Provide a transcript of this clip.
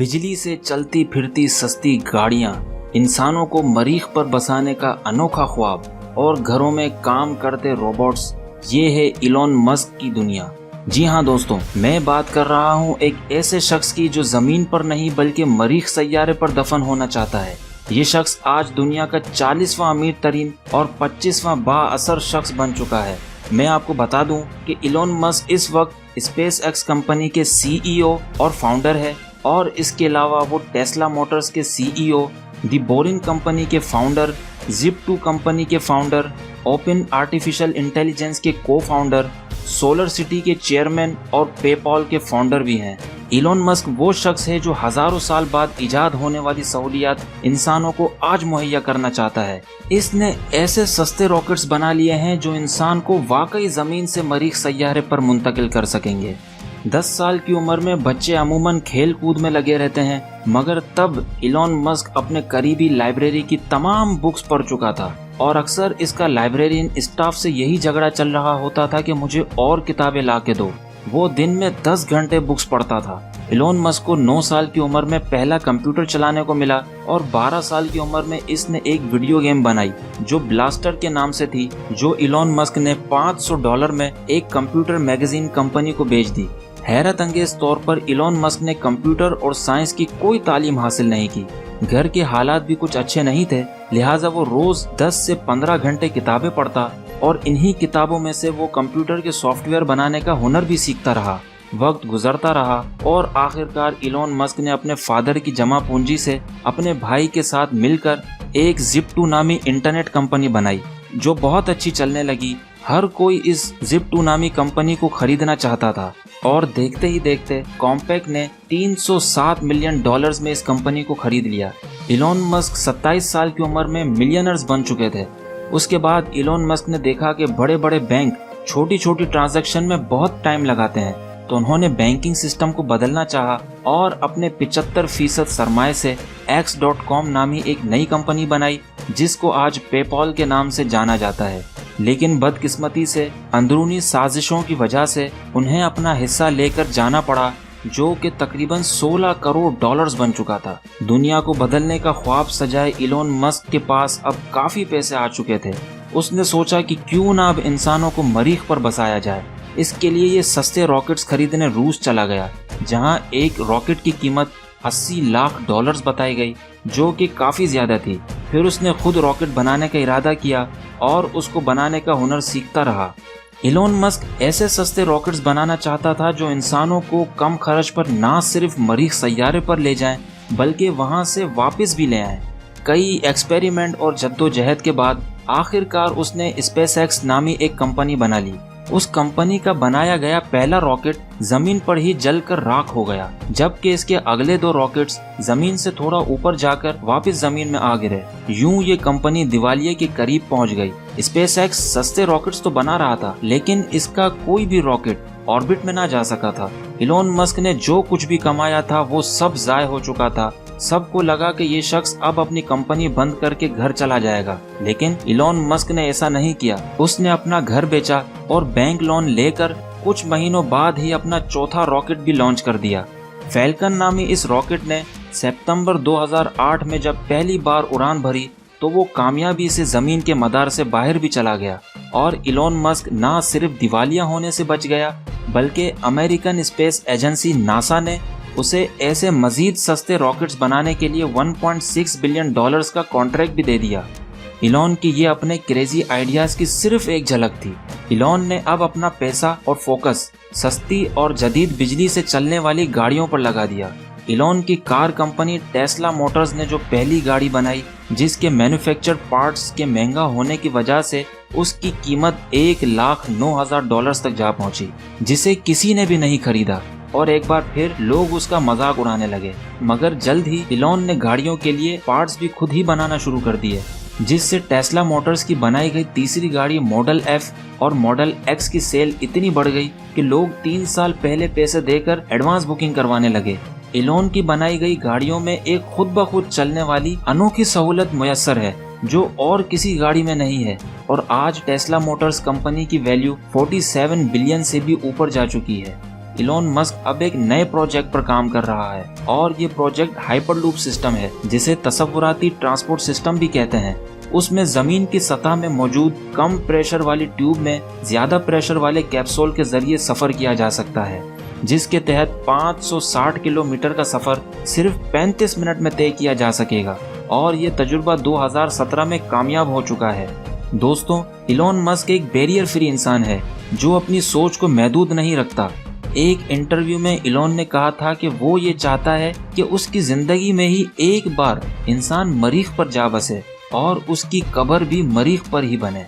बिजली से चलती फिरती सस्ती गाड़ियां, इंसानों को मरीख पर बसाने का अनोखा ख्वाब और घरों में काम करते रोबोट्स, ये है इलॉन मस्क की दुनिया। जी हाँ दोस्तों, मैं बात कर रहा हूँ एक ऐसे शख्स की जो जमीन पर नहीं बल्कि मरीख सैयारे पर दफन होना चाहता है। ये शख्स आज दुनिया का 40वां अमीर तरीन और 25वां बाअसर शख्स बन चुका है। मैं आपको बता दूं कि इलॉन मस्क इस वक्त स्पेस एक्स कंपनी के CEO और फाउंडर है, और इसके अलावा वो टेस्ला मोटर्स के CEO, दी बोरिंग कंपनी के फाउंडर, Zip2 कंपनी के फाउंडर, ओपन आर्टिफिशियल इंटेलिजेंस के को-फाउंडर, सोलर सिटी के चेयरमैन और पेपॉल के फाउंडर भी हैं। इलॉन मस्क वो शख्स है जो हजारों साल बाद इजाद होने वाली सहूलियात इंसानों को आज मुहैया करना चाहता है। इसने ऐसे सस्ते रॉकेट्स बना लिए हैं जो इंसान को वाकई जमीन से मरीख सैयारे पर मुंतकिल कर सकेंगे। 10 साल की उम्र में बच्चे अमूमन खेल कूद में लगे रहते हैं, मगर तब इलॉन मस्क अपने करीबी लाइब्रेरी की तमाम बुक्स पढ़ चुका था और अक्सर इसका लाइब्रेरियन स्टाफ से यही झगड़ा चल रहा होता था कि मुझे और किताबें ला के दो। वो दिन में 10 घंटे बुक्स पढ़ता था। इलॉन मस्क को 9 साल की उम्र में पहला कंप्यूटर चलाने को मिला और 12 साल की उम्र में इसने एक वीडियो गेम बनाई जो ब्लास्टर के नाम से थी, जो इलॉन मस्क ने $500 में एक कंप्यूटर मैगजीन कंपनी को बेच दी। हैरत अंगेज तौर पर इलॉन मस्क ने कंप्यूटर और साइंस की कोई तालीम हासिल नहीं की। घर के हालात भी कुछ अच्छे नहीं थे, लिहाजा वो रोज 10 से 15 घंटे किताबें पढ़ता और इन्हीं किताबों में से वो कंप्यूटर के सॉफ्टवेयर बनाने का हुनर भी सीखता रहा। वक्त गुजरता रहा और आखिरकार इलॉन मस्क ने अपने फादर की जमा पूंजी से अपने भाई के साथ मिलकर एक Zip2 नामी इंटरनेट कंपनी बनाई जो बहुत अच्छी चलने लगी। हर कोई इस Zip2 नामी कंपनी को खरीदना चाहता था और देखते ही देखते कॉम्पैक ने $307 मिलियन में इस कंपनी को खरीद लिया। इलॉन मस्क 27 साल की उम्र में मिलियनर्स बन चुके थे। उसके बाद इलॉन मस्क ने देखा कि बड़े बड़े बैंक छोटी छोटी ट्रांजैक्शन में बहुत टाइम लगाते हैं, तो उन्होंने बैंकिंग सिस्टम को बदलना चाहा और अपने 75% सरमाए से X.com नामी एक नई कंपनी बनाई जिसको आज पेपॉल के नाम से जाना जाता है। लेकिन बदकिस्मती से अंदरूनी साजिशों की वजह से उन्हें अपना हिस्सा लेकर जाना पड़ा, जो कि तकरीबन $16 करोड़ बन चुका था। दुनिया को बदलने का ख्वाब सजाए इलॉन मस्क के पास अब काफी पैसे आ चुके थे। उसने सोचा कि क्यों ना अब इंसानों को मरीख पर बसाया जाए। इसके लिए ये सस्ते रॉकेट्स खरीदने रूस चला गया, जहां एक रॉकेट की कीमत $80 लाख बताई गई, जो कि काफी ज्यादा थी। फिर उसने खुद रॉकेट बनाने का इरादा किया और उसको बनाने का हुनर सीखता रहा। इलॉन मस्क ऐसे सस्ते रॉकेट्स बनाना चाहता था जो इंसानों को कम खर्च पर ना सिर्फ मरीख सैयारे पर ले जाएं, बल्कि वहां से वापस भी ले आएं। कई एक्सपेरिमेंट और जद्दोजहद के बाद आखिरकार उसने स्पेस एक्स नामी एक कंपनी बना ली। उस कंपनी का बनाया गया पहला रॉकेट जमीन पर ही जलकर राख हो गया, जबकि इसके अगले 2 रॉकेट्स जमीन से थोड़ा ऊपर जाकर वापस जमीन में आ गिरे। यूं ये कंपनी दिवालिये के करीब पहुंच गई। स्पेस एक्स सस्ते रॉकेट्स तो बना रहा था, लेकिन इसका कोई भी रॉकेट ऑर्बिट में ना जा सका था। इलॉन मस्क ने जो कुछ भी कमाया था वो सब जाय हो चुका था। सबको लगा कि ये शख्स अब अपनी कंपनी बंद करके घर चला जाएगा, लेकिन इलॉन मस्क ने ऐसा नहीं किया। उसने अपना घर बेचा और बैंक लोन लेकर कुछ महीनों बाद ही अपना चौथा रॉकेट भी लॉन्च कर दिया। फैल्कन नामी इस रॉकेट ने सितंबर 2008 में जब पहली बार उड़ान भरी तो वो कामयाबी से जमीन के मदार से बाहर भी चला गया और इलॉन मस्क ना सिर्फ दिवालिया होने से बच गया, बल्कि अमेरिकन स्पेस एजेंसी नासा ने उसे ऐसे मजीद सस्ते रॉकेट्स बनाने के लिए $1.6 बिलियन का कॉन्ट्रैक्ट भी दे दिया। इलॉन की ये अपने क्रेजी आइडियाज की सिर्फ एक झलक थी। इलॉन ने अब अपना पैसा और फोकस सस्ती और जदीद बिजली से चलने वाली गाड़ियों पर लगा दिया। इलॉन की कार कंपनी टेस्ला मोटर्स ने जो पहली गाड़ी बनाई, जिसके मैन्युफैक्चर पार्ट्स के महंगा होने की वजह से उसकी कीमत $1,09,000 तक जा पहुंची, जिसे किसी ने भी नहीं खरीदा और एक बार फिर लोग उसका मजाक उड़ाने लगे। मगर जल्द ही इलॉन ने गाड़ियों के लिए पार्ट्स भी खुद ही बनाना शुरू कर दिए, जिससे टेस्ला मोटर्स की बनाई गई तीसरी गाड़ी मॉडल F और मॉडल X की सेल इतनी बढ़ गई कि लोग 3 साल पहले पैसे देकर एडवांस बुकिंग करवाने लगे। इलॉन की बनाई गई गाड़ियों में एक खुद ब खुद चलने वाली अनोखी सहूलत मुयस्सर है जो और किसी गाड़ी में नहीं है, और आज टेस्ला मोटर्स कंपनी की वैल्यू 47 बिलियन से भी ऊपर जा चुकी है। इलॉन मस्क अब एक नए प्रोजेक्ट पर काम कर रहा है और ये प्रोजेक्ट हाइपरलूप सिस्टम है, जिसे तसव्वुराती ट्रांसपोर्ट सिस्टम भी कहते हैं। उसमें जमीन की सतह में मौजूद कम प्रेशर वाली ट्यूब में ज्यादा प्रेशर वाले कैप्सूल के जरिए सफर किया जा सकता है, जिसके तहत 560 किलोमीटर का सफर सिर्फ 35 मिनट में तय किया जा सकेगा और ये तजुर्बा 2017 में कामयाब हो चुका है। दोस्तों, इलॉन मस्क एक बैरियर फ्री इंसान है जो अपनी सोच को महदूद नहीं रखता। एक इंटरव्यू में इलॉन ने कहा था कि वो ये चाहता है कि उसकी जिंदगी में ही एक बार इंसान मरीख पर जा बसे और उसकी कब्र भी मरीख पर ही बने।